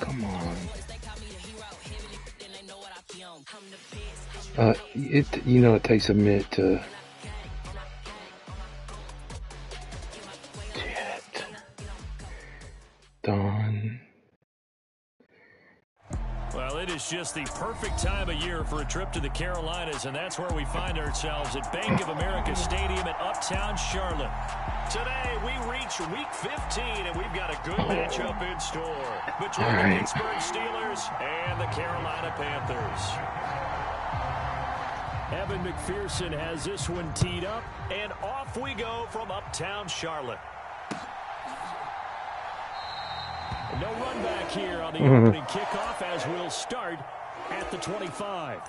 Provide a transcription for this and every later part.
Come on. It takes a minute to. Shit. Darn. Well, it is just the perfect time of year for a trip to the Carolinas, and that's where we find ourselves at Bank of America Stadium in Uptown Charlotte. Today, we reach Week 15, and we've got a good matchup in store between the Pittsburgh Steelers and the Carolina Panthers. Evan McPherson has this one teed up, and off we go from Uptown Charlotte. No run back here on the opening kickoff as we'll start at the 25.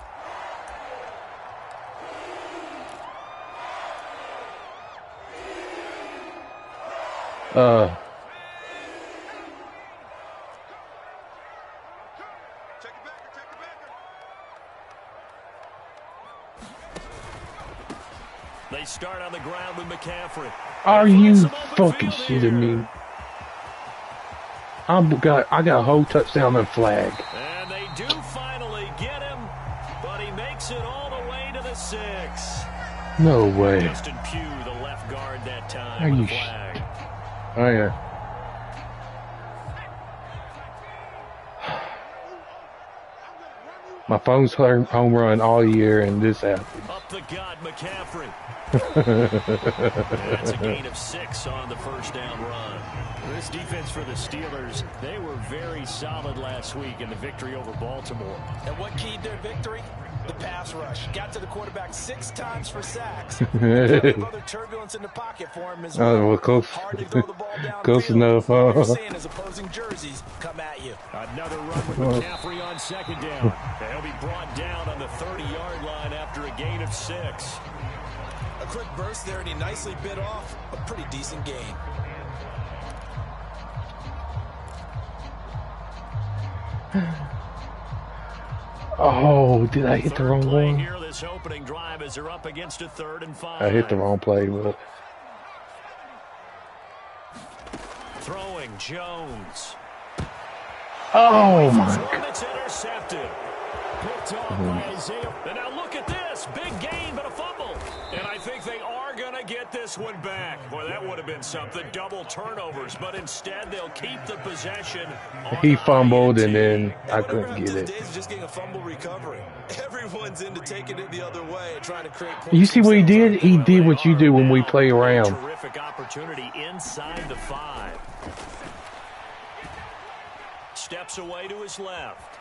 They start on the ground with McCaffrey. Are you fucking shitting me? I got a whole touchdown and flag. And they do finally get him, but he makes it all the way to the 6. No way. Justin Pugh, the left guard that time. Are you flag. Oh yeah. My phone's home run all year, and this happened. Up the gut, McCaffrey. That's a gain of 6 on the first down run. This defense for the Steelers, they were very solid last week in the victory over Baltimore. And what keyed their victory? The pass rush. Got to the quarterback 6 times for sacks. Other turbulence in the pocket for him as well. Oh, well, close. Hard to throw the ball down close enough. What you're saying is opposing jerseys come at you. Another run with McCaffrey on second down. He'll be brought down on the 30-yard line after a gain of 6. A quick burst there, and he nicely bit off a pretty decent gain. Oh, did I hit the wrong one? Here, this opening drive as they're up against a 3rd and 5. I hit the wrong play with it. Throwing Jones. Oh my God. That's intercepted. Picked off by Isaiah. And now look at this. Big gain, but a fumble. And I think they are going to get this one back. Boy, that would have been something. Double turnovers. But instead, they'll keep the possession. He fumbled, and then I couldn't get it. Just getting a fumble recovery. Everyone's into taking it the other way and trying to create points. You see what he did? He did what you do when we play around. Terrific opportunity inside the 5. Steps away to his left.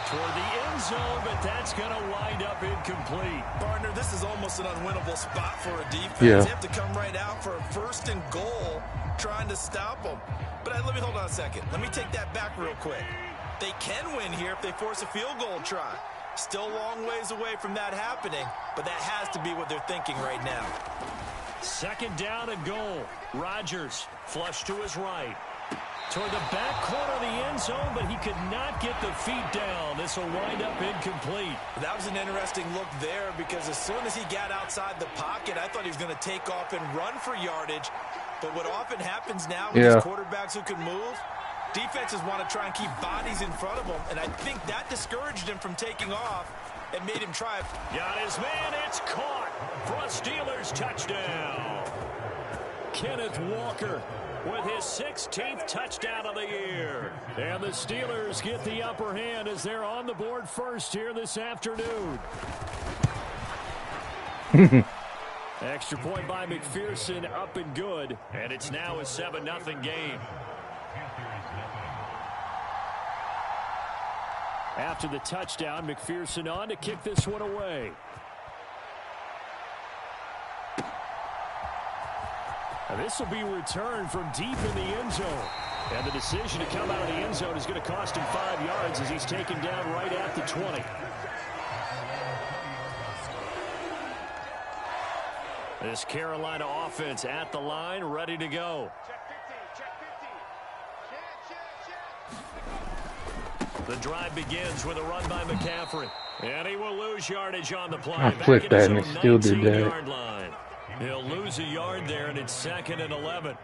Toward the end zone, but that's going to wind up incomplete. Partner, this is almost an unwinnable spot for a defense. Yeah. They have to come right out for a 1st and goal, trying to stop them. But let me hold on a second. Let me take that back real quick. They can win here if they force a field goal try. Still a long ways away from that happening, but that has to be what they're thinking right now. 2nd down and goal. Rodgers flush to his right. Toward the back corner of the end zone, but he could not get the feet down. This will wind up incomplete. That was an interesting look there because as soon as he got outside the pocket, I thought he was going to take off and run for yardage. But what often happens now with these quarterbacks who can move, defenses want to try and keep bodies in front of them, and I think that discouraged him from taking off and made him try. Got his man, it's caught for a Steelers touchdown. Kenneth Walker with his 16th touchdown of the year. And the Steelers get the upper hand as they're on the board first here this afternoon. Extra point by McPherson, up and good. And it's now a 7-0 game. After the touchdown, McPherson on to kick this one away. And this will be returned from deep in the end zone. And the decision to come out of the end zone is going to cost him 5 yards as he's taken down right at the 20. This Carolina offense at the line, ready to go. The drive begins with a run by McCaffrey. And he will lose yardage on the play. I flipped that and it still did that. Line. He'll lose a yard there, and it's 2nd and 11.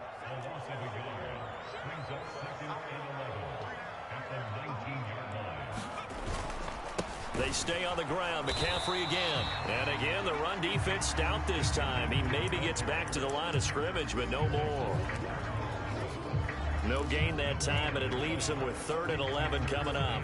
They stay on the ground. McCaffrey again. And again, the run defense stout this time. He maybe gets back to the line of scrimmage, but no more. No gain that time, and it leaves him with 3rd and 11 coming up.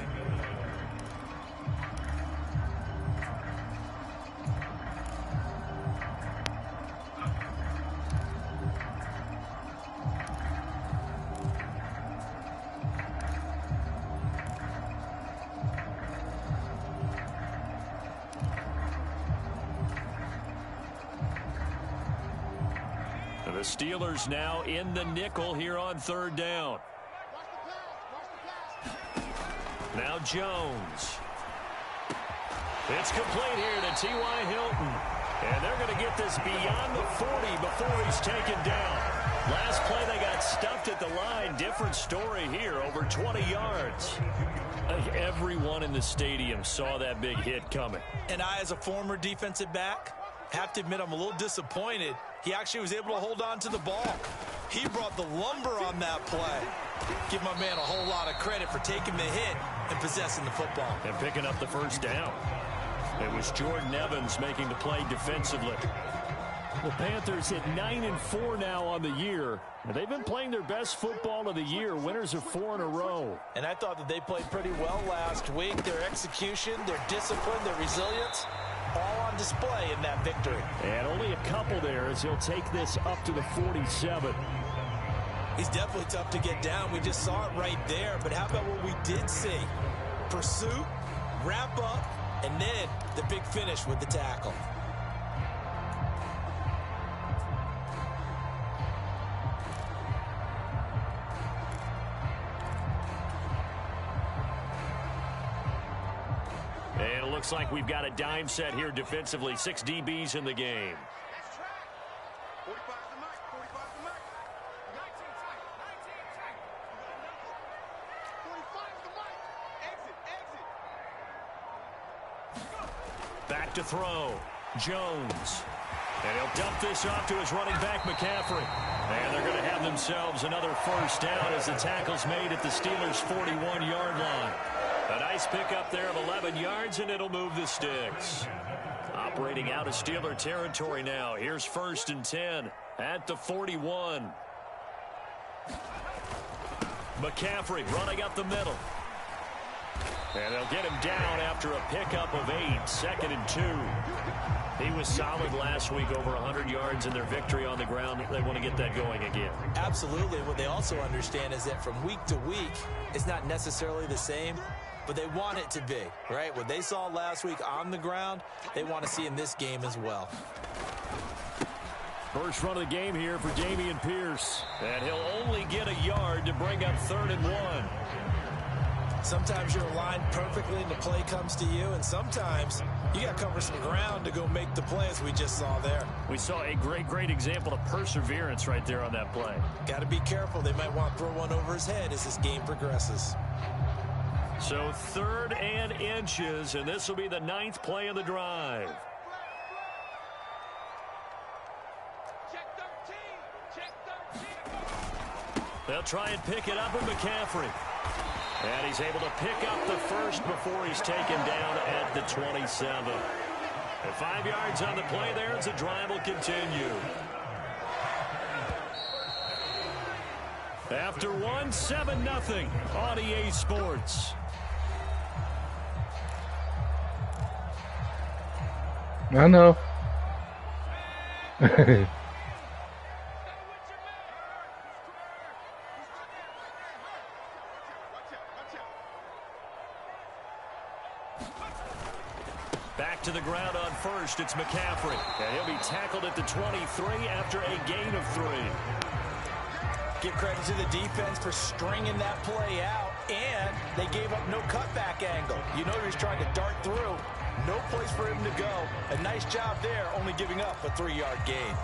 The Steelers now in the nickel here on 3rd down. Now Jones. It's complete here to T.Y. Hilton. And they're going to get this beyond the 40 before he's taken down. Last play they got stuffed at the line. Different story here, over 20 yards. I think everyone in the stadium saw that big hit coming. And I, as a former defensive back, have to admit I'm a little disappointed. He actually was able to hold on to the ball. He brought the lumber on that play. Give my man a whole lot of credit for taking the hit and possessing the football. And picking up the 1st down. It was Jordan Evans making the play defensively. The Panthers hit 9-4 now on the year. And they've been playing their best football of the year. Winners of 4 in a row. And I thought that they played pretty well last week. Their execution, their discipline, their resilience, all on display in that victory. And only a couple there as he'll take this up to the 47. He's definitely tough to get down. We just saw it right there. But how about what we did see? Pursuit, wrap up, and then the big finish with the tackle. And it looks like we've got a dime set here defensively. 6 DBs in the game. Back to throw. Jones. And he'll dump this off to his running back, McCaffrey. And they're going to have themselves another 1st down as the tackle's made at the Steelers' 41-yard line. A nice pickup there of 11 yards, and it'll move the sticks. Operating out of Steeler territory now. Here's 1st and 10 at the 41. McCaffrey running up the middle. And they'll get him down after a pickup of 8. 2nd and 2. He was solid last week, over 100 yards in their victory on the ground. They want to get that going again. Absolutely. What they also understand is that from week to week, it's not necessarily the same, but they want it to be, right? What they saw last week on the ground, they want to see in this game as well. First run of the game here for Dameon Pierce. And he'll only get a yard to bring up 3rd and 1. Sometimes you're aligned perfectly and the play comes to you, and sometimes you got to cover some ground to go make the play, as we just saw there. We saw a great example of perseverance right there on that play. Got to be careful. They might want to throw one over his head as this game progresses. So 3rd and inches, and this will be the 9th play of the drive. They'll try and pick it up with McCaffrey. And he's able to pick up the 1st before he's taken down at the 27. And 5 yards on the play there as the drive will continue. After 1, 7-0 on EA Sports. I know. Back to the ground on 1st. It's McCaffrey. And he'll be tackled at the 23 after a gain of 3. Give credit to the defense for stringing that play out, and they gave up no cutback angle. You know he was trying to dart through. No place for him to go. A nice job there, only giving up a 3-yard gain.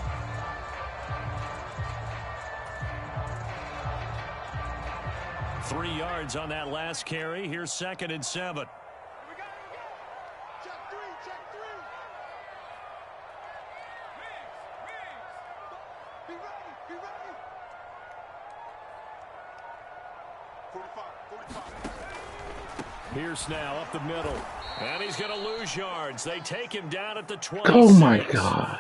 Three yards on that last carry. Here's 2nd and 7. Pierce now up the middle. And he's going to lose yards. They take him down at the 26. Oh my God.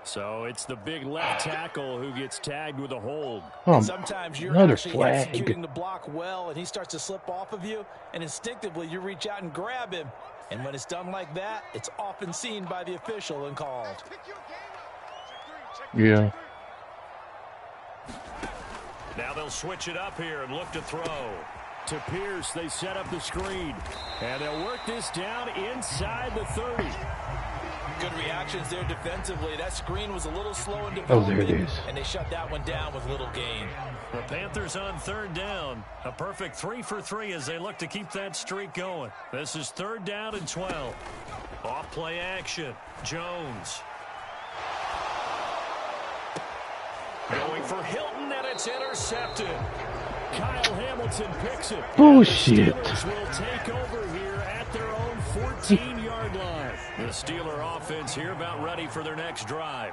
So it's the big left tackle who gets tagged with a hold. Sometimes you're another actually flag. executing the block well, and he starts to slip off of you, and instinctively you reach out and grab him. And when it's done like that, it's often seen by the official and called. Yeah. Now they'll switch it up here and look to throw. To Pierce, they set up the screen. And they'll work this down inside the 30. Good reactions there defensively. That screen was a little slow in Oh, there it developing, is. and they shut that one down with little gain. The Panthers on 3rd down. A perfect 3 for 3 as they look to keep that streak going. This is 3rd down and 12. Off play action. Jones. Going for Hilton, and it's intercepted. Kyle Hamilton picks it. Bullshit. The Steelers will take over here at their own 14-yard line. The Steeler offense here about ready for their next drive.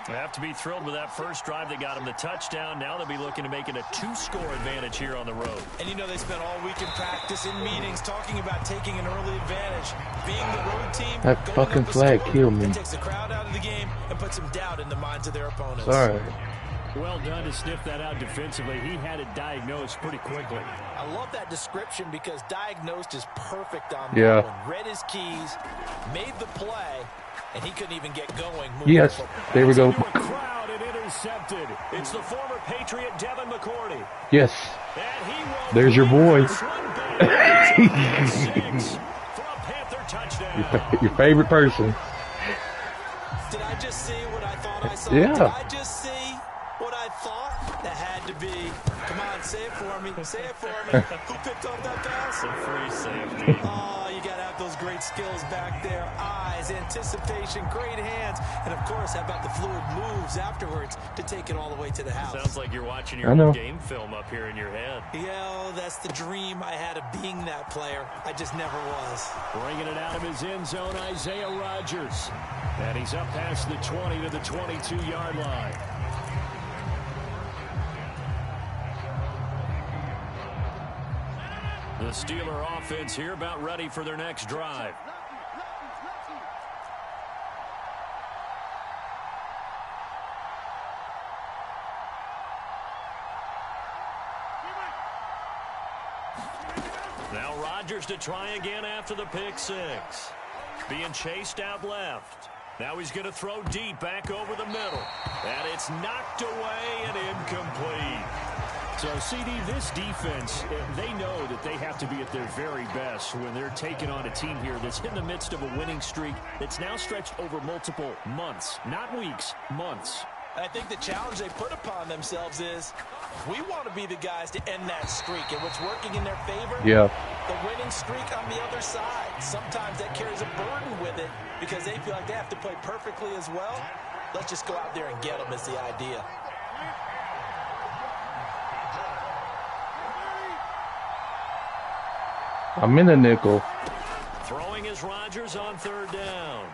They have to be thrilled with that first drive that got them the touchdown. Now they'll be looking to make it a 2-score advantage here on the road. And you know they spent all week in practice, in meetings, talking about taking an early advantage. Being the road team, That going fucking up a flag score, killed me. it takes the crowd out of the game and puts some doubt in the minds of their opponents. Sorry. Well done to sniff that out defensively. He had it diagnosed pretty quickly. I love that description because diagnosed is perfect on Yeah. that one. Read his keys, made the play, and he couldn't even get going. Yes. There we go. Into a crowd and intercepted. It's the former Patriot Devin McCourty. Yes. And he will There's your boy. this one back. 6 for a Panther touchdown. Your favorite person. Did I just see what I thought I saw? Yeah. Did I just see what I thought? That had to be. Come on, say it for me. Say it for me. Who picked up that pass? A free safety. Oh, you got to have those great skills back there. Eyes, anticipation, great hands. And, of course, how about the fluid moves afterwards to take it all the way to the house? Sounds like you're watching I your know. own game film up here in your head. Yeah, that's the dream I had of being that player. I just never was. Bringing it out of his end zone, Isaiah Rodgers. And he's up past the 20 to the 22-yard line. The Steeler offense here about ready for their next drive. Now Rodgers to try again after the pick six. Being chased out left. Now he's going to throw deep back over the middle. And it's knocked away and incomplete. So, CD, this defense, they know that they have to be at their very best when they're taking on a team here that's in the midst of a winning streak that's now stretched over multiple months. Not weeks, months. I think the challenge they put upon themselves is we want to be the guys to end that streak. And what's working in their favor? Yeah. The winning streak on the other side. Sometimes that carries a burden with it because they feel like they have to play perfectly as well. Let's just go out there and get them is the idea. I'm in a nickel. Throwing is Rodgers on third down.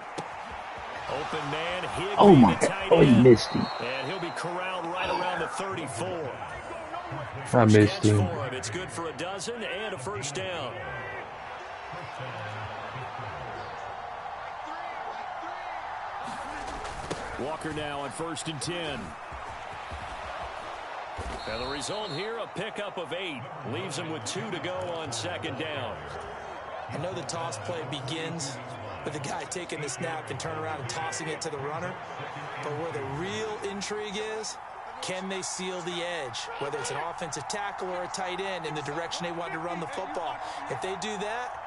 Open man, Higbee, Oh my the God. tight Oh, he end. missed him. And he'll be corralled right around the 34. I First missed catch him. for him. It's good for a dozen and a first down. Walker now on 1st and 10. And the result here, a pickup of 8. Leaves him with 2 to go on 2nd down. I know the toss play begins with the guy taking the snap and turn around and tossing it to the runner. But where the real intrigue is, can they seal the edge? Whether it's an offensive tackle or a tight end in the direction they want to run the football. If they do that,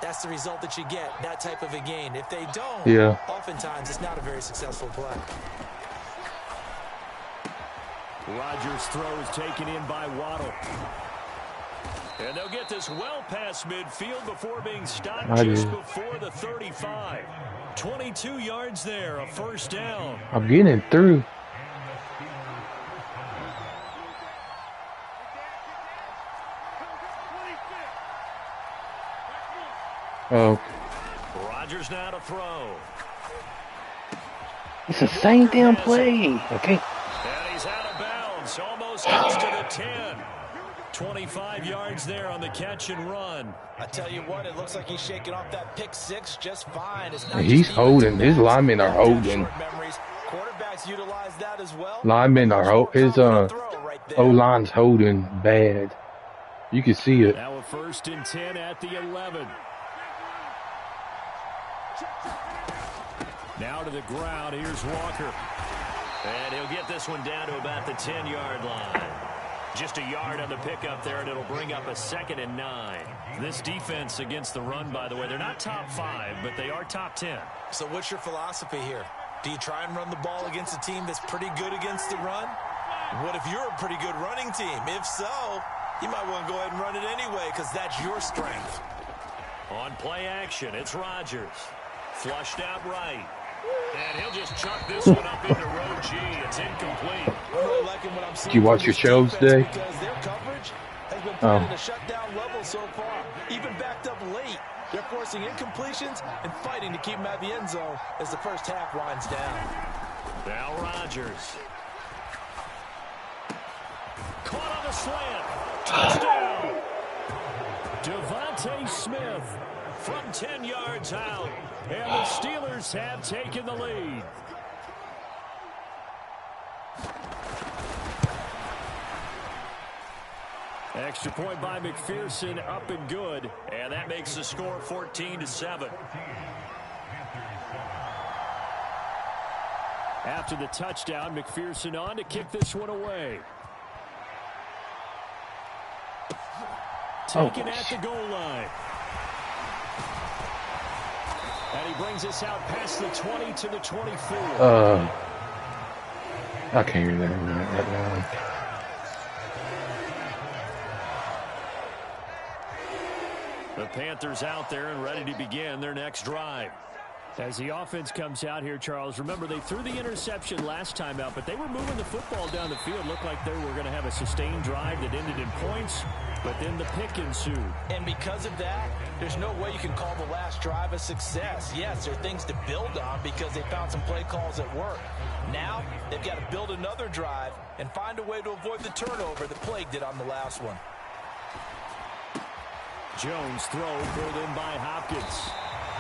that's the result that you get, that type of a gain. If they don't, Yeah. oftentimes it's not a very successful play. Rodgers' throw is taken in by Waddle. And they'll get this well past midfield before being stopped I just did. before the 35. 22 yards there, a first down. I'm getting through. Oh, Rodgers now to throw. it's the same damn play. Okay. And he's out of bounds. Almost gets to the 10. 25 yards there on the catch and run. I tell you what, it looks like he's shaking off that pick six just fine. It's not He's just holding. His defensive linemen are backs, holding. short memories. Quarterbacks utilize that as well. Linemen are holding. His Right there. O-line's holding bad. You can see it. Now a 1st and 10 at the 11. Now to the ground. Here's Walker. And he'll get this one down to about the 10-yard line. Just a yard on the pickup there, and it'll bring up a 2nd and 9. This defense against the run, by the way, they're not top 5, but they are top 10. So what's your philosophy here? Do you try and run the ball against a team that's pretty good against the run? What if you're a pretty good running team? If so, you might want to go ahead and run it anyway because that's your strength. On play action, it's Rodgers. Flushed out right. And he'll just chuck this one up into row G. It's incomplete. I'm really liking what I'm seeing. Did you watch your shows today? Because their coverage has been played at a shutdown level so far. Even backed up late. They're forcing incompletions and fighting to keep them out of the end zone as the first half winds down. Now Rodgers. Caught on the slant. Touchdown. Devontae Smith from 10 yards out. And the Steelers have taken the lead. Extra point by McPherson, up and good. And that makes the score 14-7. After the touchdown, McPherson on to kick this one away. Taken at the goal line. And he brings us out past the 20 to the 24. I can't hear that right now. The Panthers out there and ready to begin their next drive. As the offense comes out here, Charles, remember they threw the interception last time out, but they were moving the football down the field. Looked like they were going to have a sustained drive that ended in points, but then the pick ensued. And because of that, there's no way you can call the last drive a success. Yes, there are things to build on because they found some play calls that work. Now, they've got to build another drive and find a way to avoid the turnover that plagued it on the last one. Jones throw pulled in by Hopkins.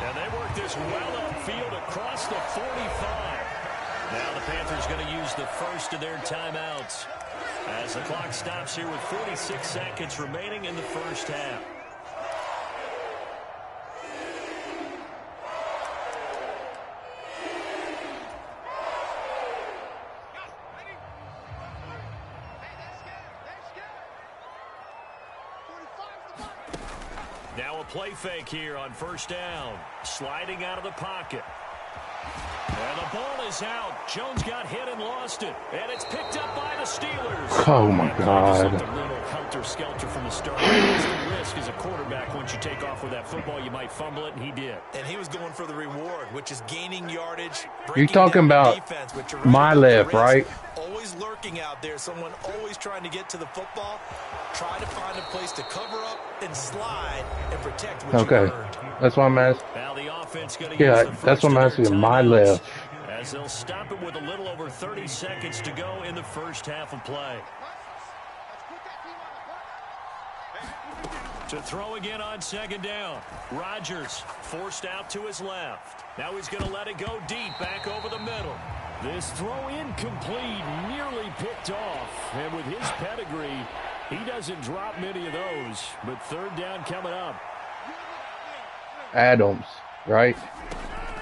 And they work this well upfield across the 45. Now the Panthers going to use the first of their timeouts as the clock stops here with 46 seconds remaining in the first half. Now a play fake here on first down. Sliding out of the pocket. And the ball is out. Jones got hit and lost it. And it's picked up by the Steelers. Oh, my God. A little helter-skelter from the start. It's the risk as a quarterback. Once you take off with that football, you might fumble it, and he did. And he was going for the reward, which is gaining yardage. You're talking about my left, right? Always lurking out there. Someone always trying to get to the football. Try to find a place to cover up and slide and protect what you earned. That's why I'm asking. Now the offense going to Yeah, use the that's what I'm asking. My left. As they'll stop it with a little over 30 seconds to go in the first half of play. To throw again on second down. Rodgers forced out to his left. Now he's going to let it go deep back over the middle. This throw incomplete, nearly picked off. And with his pedigree, he doesn't drop many of those. But third down coming up. Adams, right?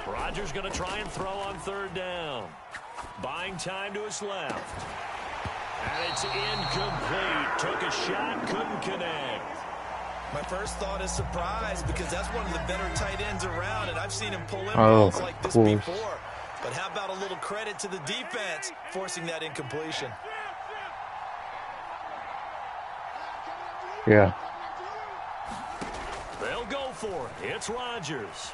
Rodgers going to try and throw on third down. Buying time to his left. And it's incomplete. Took a shot, couldn't connect. My first thought is surprise because that's one of the better tight ends around, and I've seen him pull in balls like this before. But how about a little credit to the defense forcing that incompletion? Yeah. They'll go for it. It's Rodgers.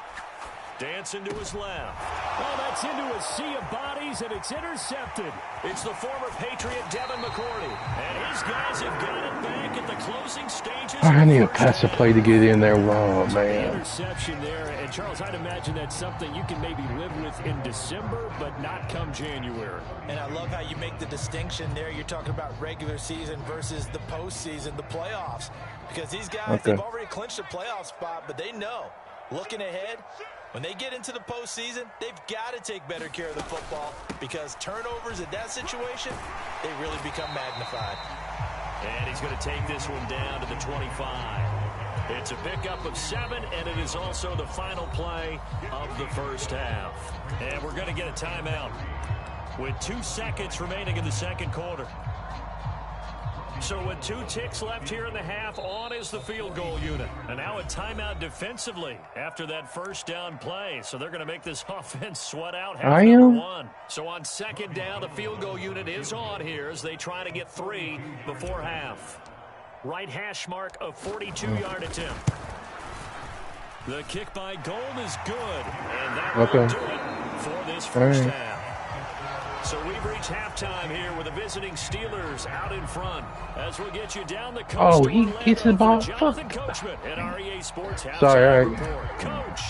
Dancing to his left. Oh, that's into a sea of bodies, and it's intercepted. It's the former Patriot Devin McCourty. And his guys have got it back at the closing stages. I need a pass to play to get in there. Oh, The man. interception there. And, Charles, I'd imagine that's something you can maybe live with in December, but not come January. And I love how you make the distinction there. You're talking about regular season versus the postseason, the playoffs. Because these guys, they've already clinched a playoff spot, but they know, looking ahead, when they get into the postseason, they've got to take better care of the football because turnovers in that situation, they really become magnified. And he's going to take this one down to the 25. It's a pickup of 7, and it is also the final play of the first half. And we're going to get a timeout with 2 seconds remaining in the second quarter. So with 2 ticks left here in the half, on is the field goal unit. And now a timeout defensively after that first down play. So they're going to make this offense sweat out half number 1. So on second down, the field goal unit is on here as they try to get 3 before half. Right hash mark of 42-yard attempt. The kick by Gold is good. And that will do it for this first half. So we've reached halftime here with the visiting Steelers out in front. As we'll get you down the coast. Oh, he gets the ball. Jonathan Coachman at REA Sports Halftime Sorry, Report. Coach.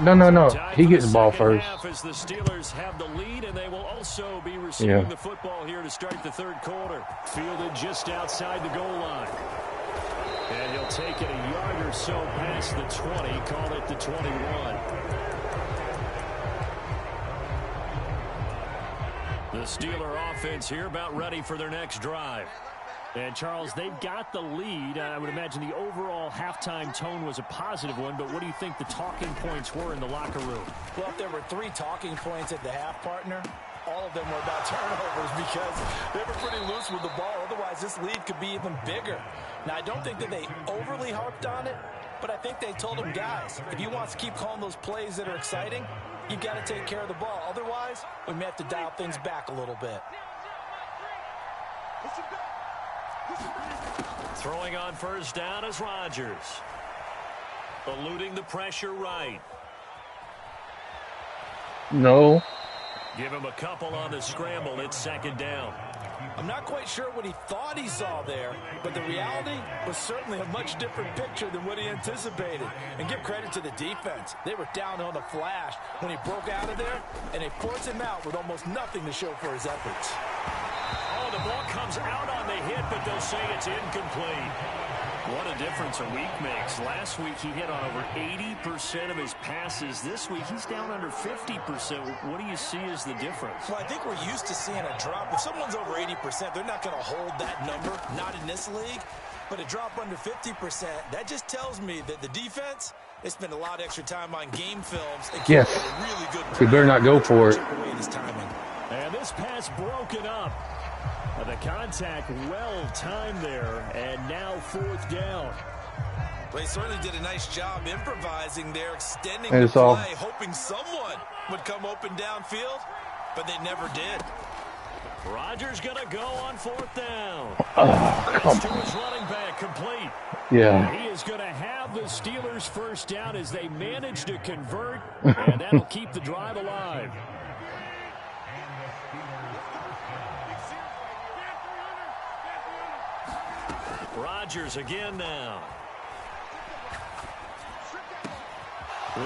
No. He gets the ball first. As the Steelers have the lead, and they will also be receiving the football here to start the third quarter. Fielded just outside the goal line. And he'll take it a yard or so past the 20, call it the 21. The Steeler offense here about ready for their next drive. And, Charles, they've got the lead. I would imagine the overall halftime tone was a positive one, but what do you think the talking points were in the locker room? Well, if there were 3 talking points at the half, partner, all of them were about turnovers because they were pretty loose with the ball. Otherwise, this lead could be even bigger. Now, I don't think that they overly harped on it, but I think they told them, guys, if you want to keep calling those plays that are exciting, you've got to take care of the ball. Otherwise, we may have to dial things back a little bit. Throwing on first down is Rodgers. Eluding the pressure right. No. Give him a couple on the scramble. It's second down. I'm not quite sure what he thought he saw there, but the reality was certainly a much different picture than what he anticipated. And give credit to the defense. They were down on the flash when he broke out of there, and they forced him out with almost nothing to show for his efforts. Oh, the ball comes out on the hit, but they'll say it's incomplete. What a difference a week makes. Last week he hit on over 80% of his passes. This week he's down under 50%. What do you see as the difference? Well, I think we're used to seeing a drop. If someone's over 80%, they're not going to hold that number, not in this league. But a drop under 50%, that just tells me that the defense, they spend a lot of extra time on game films. And Yes. a really good They better not go for it. And this pass broken up. The contact well-timed there, and now fourth down. They certainly did a nice job improvising there, extending And the it's all. play, hoping someone would come open downfield, but they never did. Rodgers going to go on fourth down. Oh, come To on. his running back, complete. Yeah. He is going to have the Steelers first down as they manage to convert, and that'll keep the drive alive. Rodgers again now.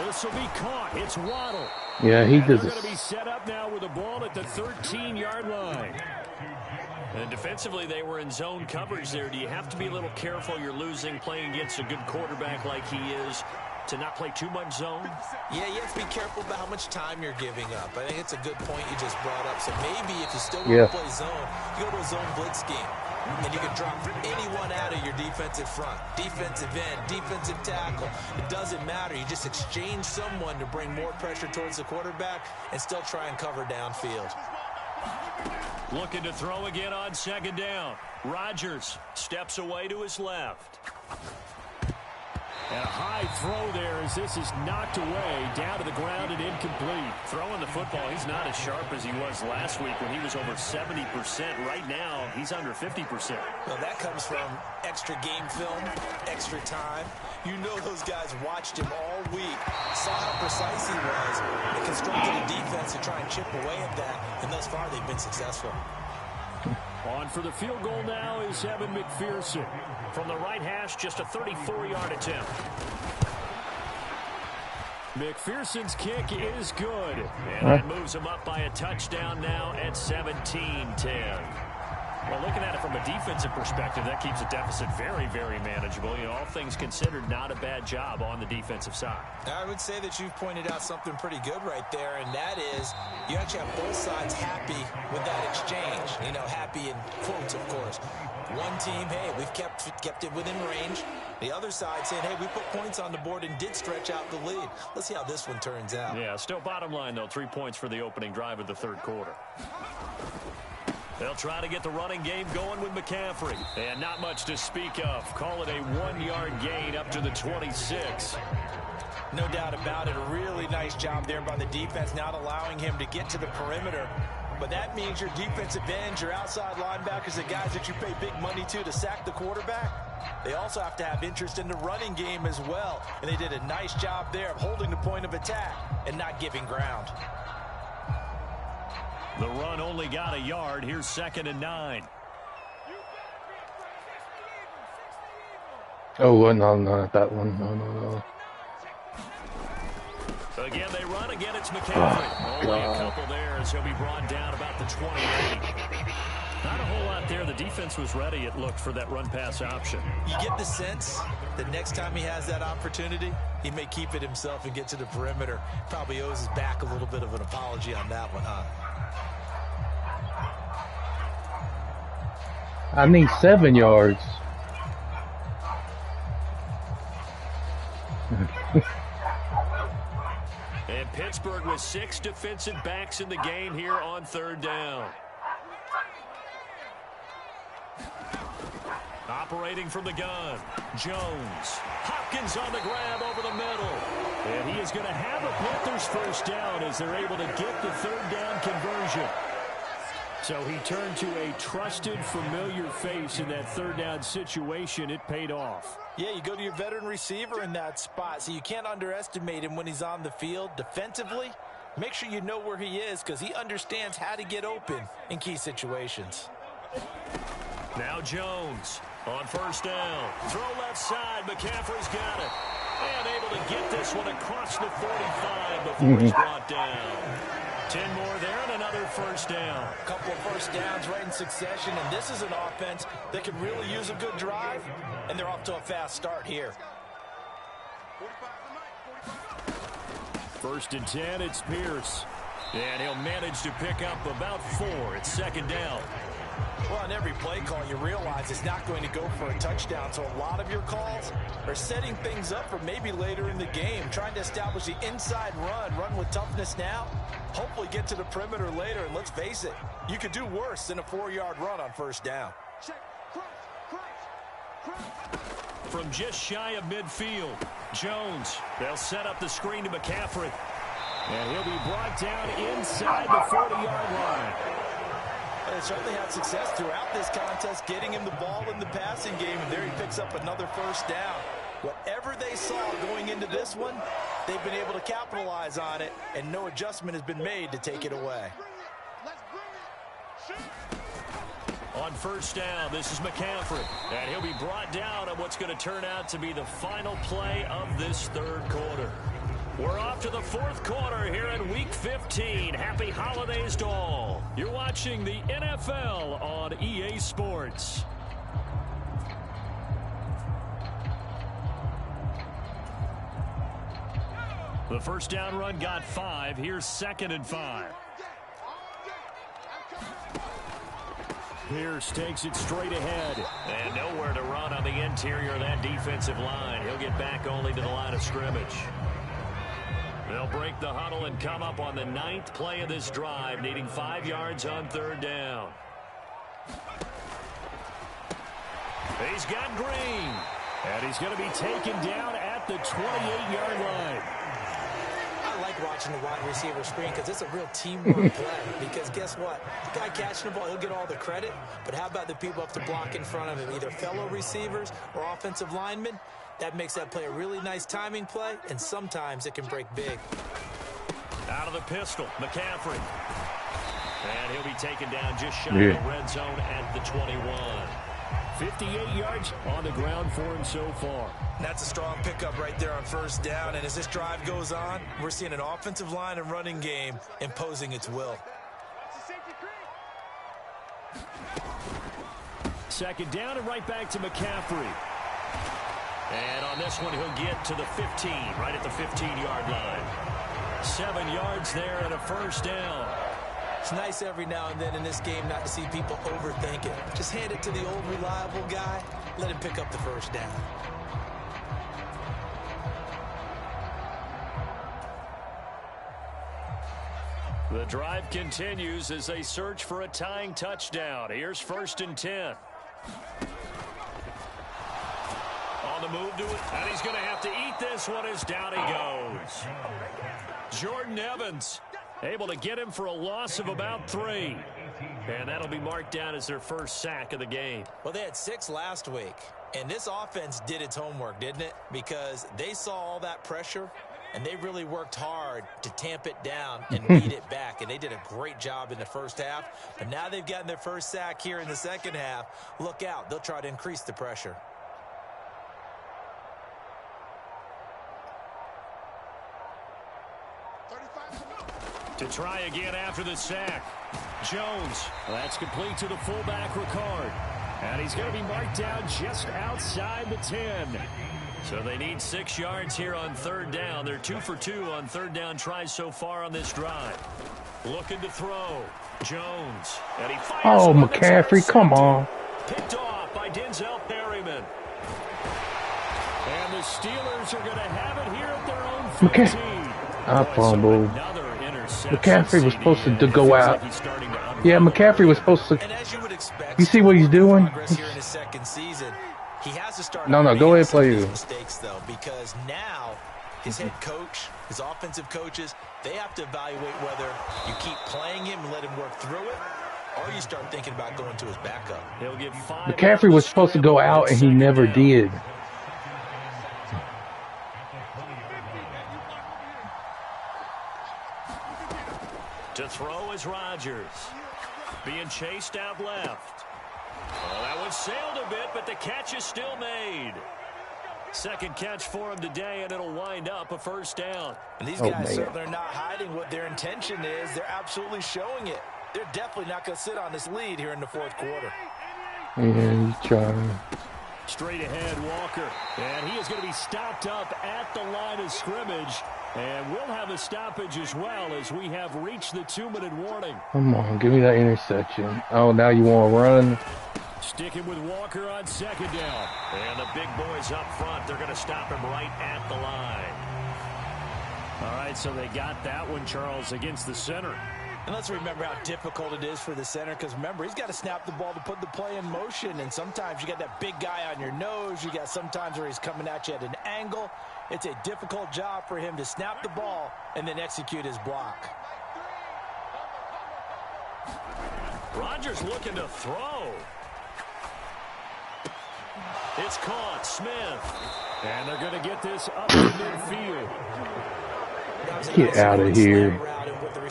This will be caught. It's Waddle. Yeah, he And does they're this. going to be set up now with a ball at the 13-yard line. And defensively, they were in zone coverage there. Do you have to be a little careful? You're losing playing against a good quarterback like he is to not play too much zone? Yeah, you have to be careful about how much time you're giving up. I think it's a good point you just brought up. So maybe if you still want to play zone, you go to a zone blitz scheme. And you can drop anyone out of your defensive front. Defensive end, defensive tackle. It doesn't matter. You just exchange someone to bring more pressure towards the quarterback and still try and cover downfield. Looking to throw again on second down. Rodgers steps away to his left. And a high throw there as this is knocked away, down to the ground and incomplete. Throwing the football, he's not as sharp as he was last week when he was over 70%. Right now, he's under 50%. Well, that comes from extra game film, extra time. You know those guys watched him all week, saw how precise he was, and constructed a defense to try and chip away at that, and thus far they've been successful. On for the field goal now is Evan McPherson. From the right hash, just a 34-yard attempt. McPherson's kick is good. And that moves him up by a touchdown now at 17-10. Well, looking at it from a defensive perspective, that keeps the deficit very, very manageable. You know, all things considered, not a bad job on the defensive side. I would say that you've pointed out something pretty good right there, and that is you actually have both sides happy with that exchange. You know, happy in quotes, of course. One team, hey, we've kept it within range. The other side saying, hey, we put points on the board and did stretch out the lead. Let's see how this one turns out. Yeah, still bottom line, though, 3 points for the opening drive of the third quarter. They'll try to get the running game going with McCaffrey. And not much to speak of. Call it a 1-yard gain up to the 26. No doubt about it. A really nice job there by the defense, not allowing him to get to the perimeter. But that means your defensive ends, your outside linebackers, the guys that you pay big money to sack the quarterback, they also have to have interest in the running game as well. And they did a nice job there of holding the point of attack and not giving ground. The run only got a yard. Here's 2nd and 9. Oh, no, not that one. No. Again, they run. Again, it's McCaffrey. Only a couple there as he'll be brought down about the 28. Not a whole lot there. The defense was ready, it looked, for that run-pass option. You get the sense that next time he has that opportunity, he may keep it himself and get to the perimeter. Probably owes his back a little bit of an apology on that one, huh? I need 7 yards. And Pittsburgh with 6 defensive backs in the game here on 3rd down. Operating from the gun, Jones. Hopkins on the grab over the middle. And he is going to have a Panthers first down as they're able to get the 3rd down conversion. So he turned to a trusted, familiar face in that 3rd down situation. It paid off. Yeah, you go to your veteran receiver in that spot, so you can't underestimate him when he's on the field. Defensively, make sure you know where he is because he understands how to get open in key situations. Now Jones on 1st down. Throw left side. McCaffrey's got it. And able to get this one across the 45 before he's brought down. 10 more there and another 1st down. A couple of 1st downs right in succession, and this is an offense that can really use a good drive, and they're off to a fast start here. 1st and 10, it's Pierce. And he'll manage to pick up about 4. It's 2nd down. Well, on every play call, you realize it's not going to go for a touchdown, so a lot of your calls are setting things up for maybe later in the game, trying to establish the inside run with toughness now, hopefully get to the perimeter later, and let's face it, you could do worse than a 4-yard run on 1st down. From just shy of midfield, Jones, they'll set up the screen to McCaffrey, and he'll be brought down inside the 40-yard line. They certainly had success throughout this contest, getting him the ball in the passing game, and there he picks up another 1st down. Whatever they saw going into this one, they've been able to capitalize on it, and no adjustment has been made to take it away. On 1st down, this is McCaffrey, and he'll be brought down on what's going to turn out to be the final play of this 3rd quarter. We're off to the 4th quarter here in Week 15. Happy holidays to all. You're watching the NFL on EA Sports. The 1st down run got 5. Here's 2nd and 5. Pierce takes it straight ahead. And nowhere to run on the interior of that defensive line. He'll get back only to the line of scrimmage. They'll break the huddle and come up on the 9th play of this drive, needing 5 yards on 3rd down. He's got Green. And he's going to be taken down at at the 28-yard line. I like watching the wide receiver screen because it's a real teamwork play. Because guess what? The guy catching the ball, he'll get all the credit. But how about the people up to block in front of him, either fellow receivers or offensive linemen? That makes that play a really nice timing play, and sometimes it can break big. Out of the pistol, McCaffrey. And he'll be taken down just shy of the red zone at the 21. 58 yards on the ground for him so far. And that's a strong pickup right there on first down. And as this drive goes on, we're seeing an offensive line and running game imposing its will. Second down and right back to McCaffrey. And on this one, he'll get to the 15, right at the 15-yard line. 7 yards there and a first down. It's nice every now and then in this game not to see people overthink it. Just hand it to the old reliable guy. Let him pick up the first down. The drive continues as they search for a tying touchdown. Here's 1st and 10. On the move to it, and he's going to have to eat this one as down he goes. Jordan Evans able to get him for a loss of about 3. And that'll be marked down as their first sack of the game. Well, they had 6 last week, and this offense did its homework, didn't it? Because they saw all that pressure, and they really worked hard to tamp it down and beat it back. And they did a great job in the first half. But now they've gotten their first sack here in the second half. Look out. They'll try to increase the pressure. To try again after the sack. Jones. That's complete to the fullback, Ricard. And he's going to be marked down just outside the 10. So they need 6 yards here on third down. They're 2 for 2 on third down tries so far on this drive. Looking to throw. Jones. And he fires. Oh, McCaffrey, come on. Picked off by Denzel Perryman. And the Steelers are going to have it here at their own 15. I fumbled. McCaffrey was supposed to go out. Yeah, McCaffrey was supposed to. And as you would expect, you see what he's doing? Here in his second season, he has to start. No, go ahead, play you. Mistakes though, because now his head coach, his offensive coaches, they have to evaluate whether you keep playing him and let him work through it, or you start thinking about going to his backup. He'll get 5. McCaffrey was supposed to go out, and he never did. To throw is Rodgers. Being chased out left. Well, that one sailed a bit, but the catch is still made. Second catch for him today, and it'll wind up a first down. And these guys certainly are not hiding what their intention is. They're absolutely showing it. They're definitely not going to sit on this lead here in the fourth quarter. Yeah, he's trying. Straight ahead, Walker. And he is going to be stopped up at the line of scrimmage. And we'll have a stoppage as well as we have reached the 2-minute warning. Come on, give me that interception. Oh, now you want to run? Sticking with Walker on second down. And the big boys up front, they're going to stop him right at the line. All right, so they got that one, Charles, against the center. And let's remember how difficult it is for the center, because remember, he's got to snap the ball to put the play in motion, and sometimes you got that big guy on your nose. You got sometimes where he's coming at you at an angle. It's a difficult job for him to snap the ball and then execute his block. Rodgers looking to throw. It's caught, Smith. And they're going to get this up to midfield. Get out of here.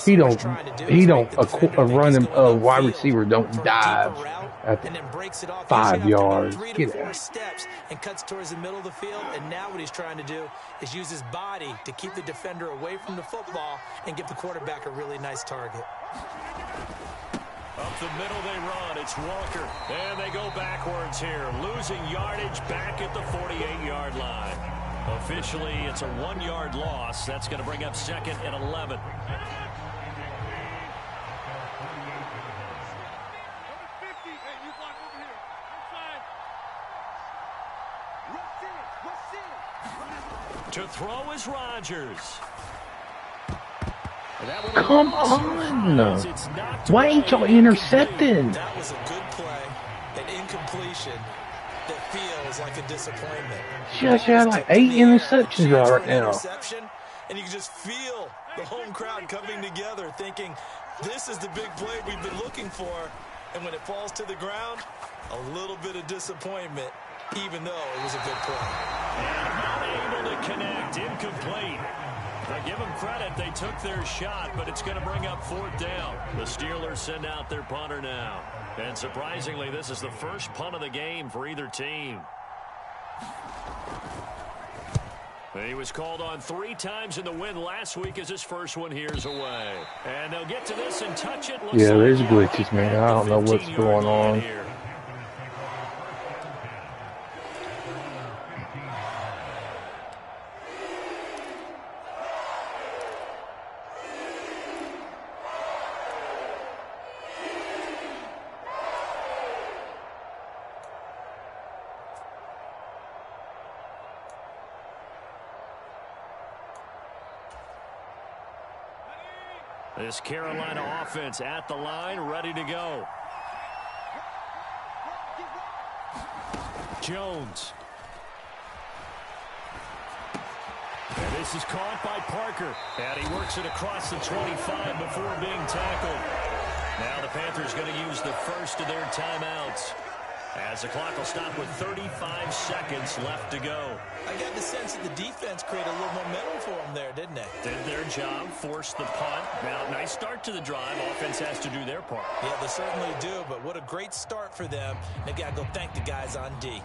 He don't run him, wide receiver don't dive at 5 yards. Get out. Steps and cuts towards the middle of the field, and now what he's trying to do is use his body to keep the defender away from the football and give the quarterback a really nice target. Up the middle they run. It's Walker. And they go backwards here. Losing yardage back at the 48-yard line. Officially, it's a 1-yard loss. That's going to bring up second and 11. To throw is Rodgers. Come on. Why ain't y'all intercepting? That was a good play, an incompletion, that feels like a disappointment. She had like 8 interceptions right now. And you can just feel the home crowd coming together thinking, this is the big play we've been looking for. And when it falls to the ground, a little bit of disappointment, even though it was a good play. And not able to connect, incomplete. But give them credit, they took their shot, but it's going to bring up 4th down. The Steelers send out their punter now. And surprisingly, this is the first punt of the game for either team. He was called on 3 times in the win last week as his first one here's away. And they'll get to this and touch it. Yeah, there's glitches, man. I don't know what's going on. Here. This Carolina offense at the line, ready to go. Jones. And this is caught by Parker. And he works it across the 25 before being tackled. Now the Panthers going to use the first of their timeouts, as the clock will stop with 35 seconds left to go. I got the sense that the defense created a little momentum for them there, didn't they? Did their job, forced the punt. Now, nice start to the drive. Offense has to do their part. Yeah, they certainly do, but what a great start for them. They got to go thank the guys on D.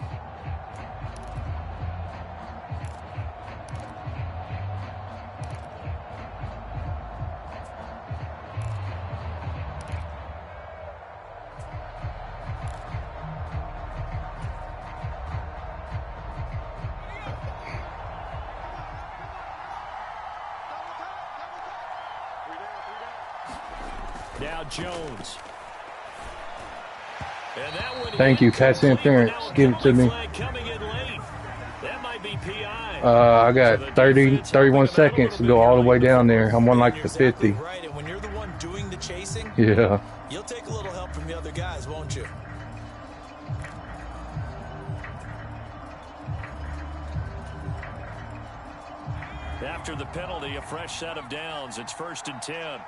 Now Jones. And that one Thank you, pass interference. Give it to me. That might be PI. I got 31 seconds to go all the way down there. I'm on like the 50. Right, and when you're the one doing the chasing, Yeah. you'll take a little help from the other guys, won't you? After the penalty, a fresh set of downs. It's 1st and 10.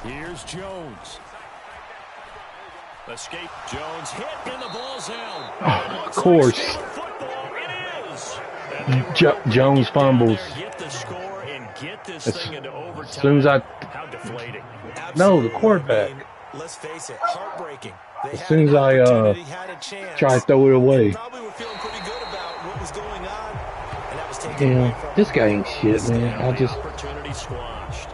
Here's Jones. Escape. Jones hit and the ball's out. Oh, of course. Jones fumbles. Get the score and get this thing into overtime. As soon as I... How deflating. No, the quarterback. Let's face it, heartbreaking. As soon as I try to throw it away. Probably were feeling pretty good about what was going on, and that was taken away Yeah, from this guy ain't shit, man. I just... Opportunity squashed.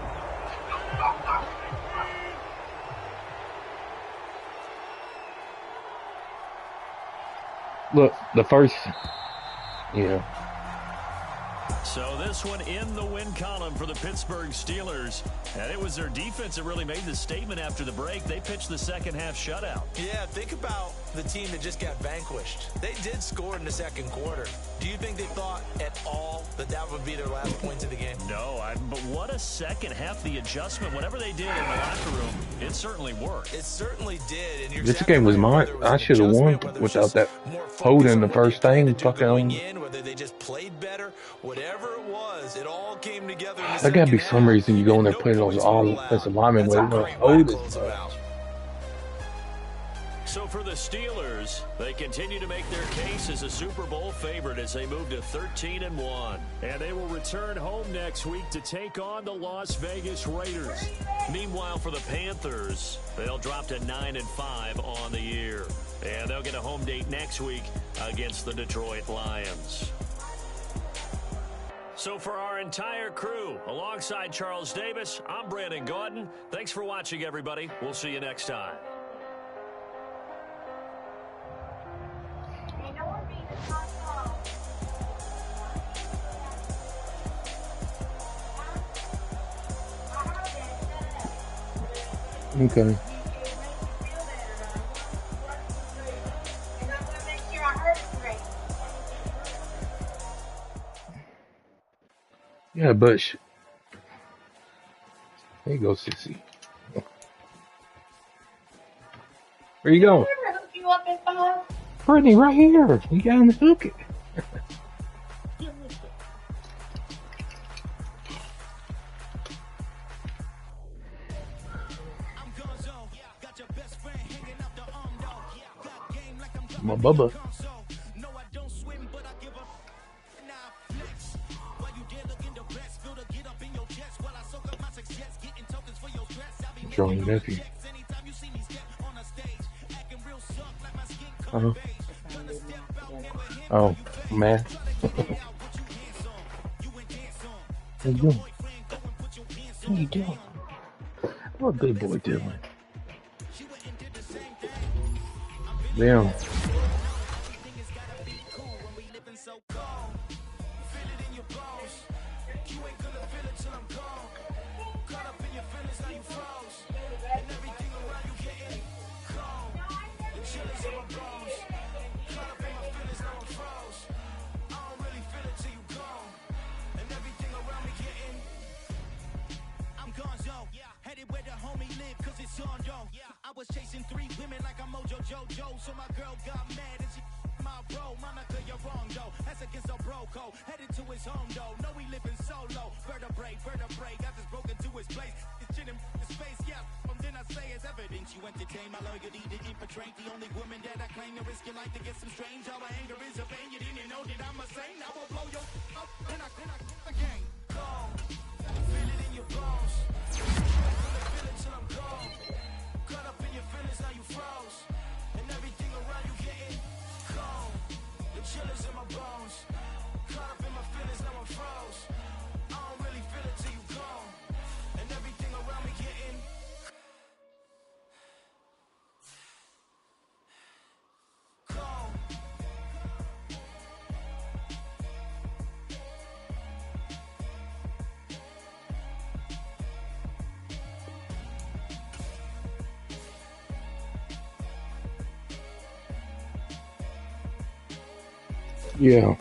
Look, the first... Yeah. So this one in the win column for the Pittsburgh Steelers. And it was their defense that really made the statement after the break. They pitched the second half shutout. Yeah, think about the team that just got vanquished. They did score in the second quarter. Do you think they thought at all that that would be their last points of the game? No, but what a second half. The adjustment, whatever they did in the locker room, it certainly worked. It certainly did. And you're This exactly game was right. mine. Whether it I was should have won adjustment, whether without it's that just more focus holding on the what first they thing. had to do going Fucking... in, whether they just played better, whatever it was, it all came together in the There gotta be second some half. reason you go in there No putting those points all were allowed. offensive linemen That's with a no great way to hold close them out. So for the Steelers, they continue to make their case as a Super Bowl favorite as they move to 13-1. And they will return home next week to take on the Las Vegas Raiders. Meanwhile, for the Panthers, they'll drop to 9-5 on the year. And they'll get a home date next week against the Detroit Lions. So for our entire crew, alongside Charles Davis, I'm Brandon Gaudin. Thanks for watching, everybody. We'll see you next time. Okay. Yeah, Bush. There you go, Sissy. Where you going? Brittany, right here. You got to unhook it. My Bubba. Showing your nephew. Oh, man. What you doing? What you doing? What good boy doing? Damn. Yeah.